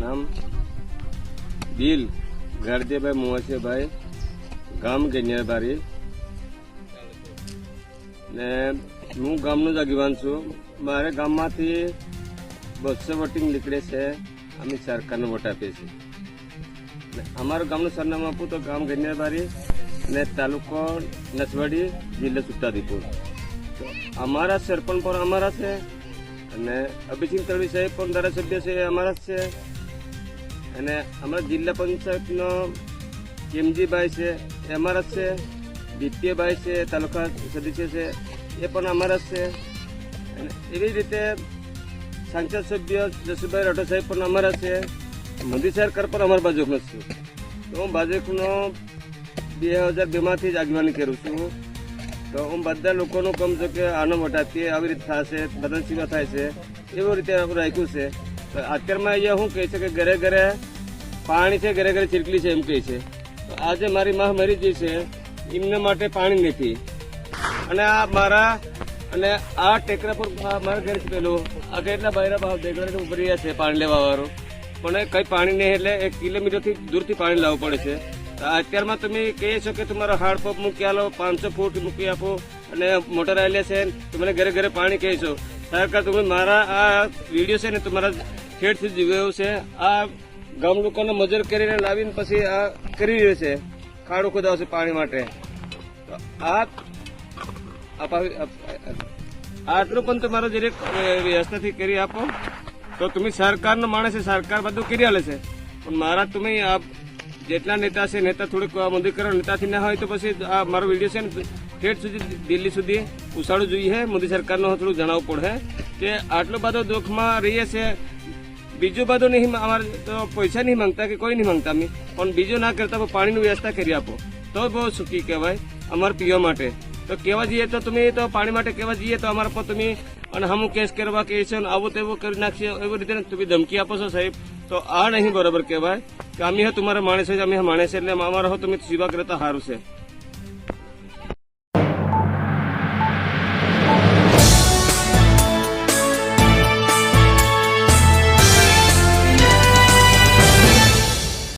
નામ બિલ ગારદેભાઈ મોહસેભાઈ, ગામ ગેનિયાબારી ને હું ગામનો જ આગેવાન છું. મારે ગામમાંથી 200 વોટિંગ નીકળે છે. અમે સરકારને વોટ આપીએ છીએ. અમારું ગામનું સરનામું આપું તો ગામ ગેનિયાબારી અને તાલુકો નસવાડી, જિલ્લો છોટાઉદેપુર. તો અમારા સરપંચ પણ અમારા છે અને અભિસિંહ તળવી સાહેબ પણ ધારાસભ્ય છે, એ અમારા જ છે. અને અમારા જિલ્લા પંચાયતનો કેમજીભાઈ છે, એ અમારા જ છે. દિત્યભાઈ છે, તાલુકા સદસ્ય છે, એ પણ અમારા જ છે. અને એવી રીતે સાંસદ સભ્ય જસુભાઈ રાઠોડ સાહેબ પણ અમારા છે. મોદી સરકાર પણ અમારા ભાજપનો જ છે. તો હું ભાજપનો 2002માંથી જ આગેવાની કરું છું. તો હું બધા લોકોનું કામ છું કે આનો વોટ આપીએ, આવી રીતે થશે, બધાની સેવા થાય છે, એવી રીતે રાખ્યું છે. તો અત્યારમાં અહીંયા શું કહે છે કે ઘરે ઘરે પાણી છે, ઘરે ઘરે ચીરકલી છે, એમ કહે છે. તો આજે મારી માં મરી ગઈ છે, એમના માટે પાણી નથી. અને આ મારા અને આ ટેકરા પર મારા ઘરે છે પેલું આ કેટલા બૈરા ભાવ દેખડા ઉપર રહ્યા છે પાણી લેવા વાળો, પણ કઈ પાણી નહીં, એટલે 1 કિલોમીટરથી દૂરથી પાણી લાવવું પડે છે. અત્યારમાં તમે કહે છો કે તમારો હાર્ડ પંપ મૂકી આલો, 500 ફૂટ મૂકી આપો અને મોટર આવેલી છે, તમે ઘરે ઘરે પાણી કહે છો. સરકાર તમે મારા આ વિડીયો છે ને તમારા ખેડથી જીવ્યો છે. આ ગામ લોકોને મજૂર કરીને લાવીને પછી આ કરી રહ્યો છે, ખાડો ખોદાવશે પાણી માટે. તો આટલું પણ તમારો જરીક વ્યવસ્થાથી કરી આપો તો તમે સરકારનો માણસ છે, સરકાર બધું કરી આલે છે. પણ મારા તમે આ જેટલા નેતા છે, નેતા થોડીક મોદીકરણ નેતાથી ના હોય તો પછી આ મારો વિડીયો છે ને ઠેઠ સુધી દિલ્હી સુધી ઉછાળવું જોઈએ. મોદી સરકારનો થોડું જણાવવું પડે કે આટલો બધો દુઃખમાં રહીએ છે. બીજું બધું નહીં, અમારે તો પૈસા નહીં માંગતા કે કોઈ નહીં માંગતા અમે, પણ બીજું ના કરતા પાણીની વ્યવસ્થા કરી આપો તો બહુ સુખી કહેવાય અમારે પીવા માટે. તો કહેવા જઈએ તો તમે તો પાણી માટે કહેવા જઈએ તો અમારા પર તમે અને હમું કેસ કરવા કહે છે, આવું તેવું કરી નાખશે, એવી રીતે તમે ધમકી આપો છો સાહેબ. તો આ નહીં બરાબર કહેવાય કે અમે તમારા માણસ છે, અમે માણસ એટલે અમારા હો તમે સેવા કરતા સારું છે.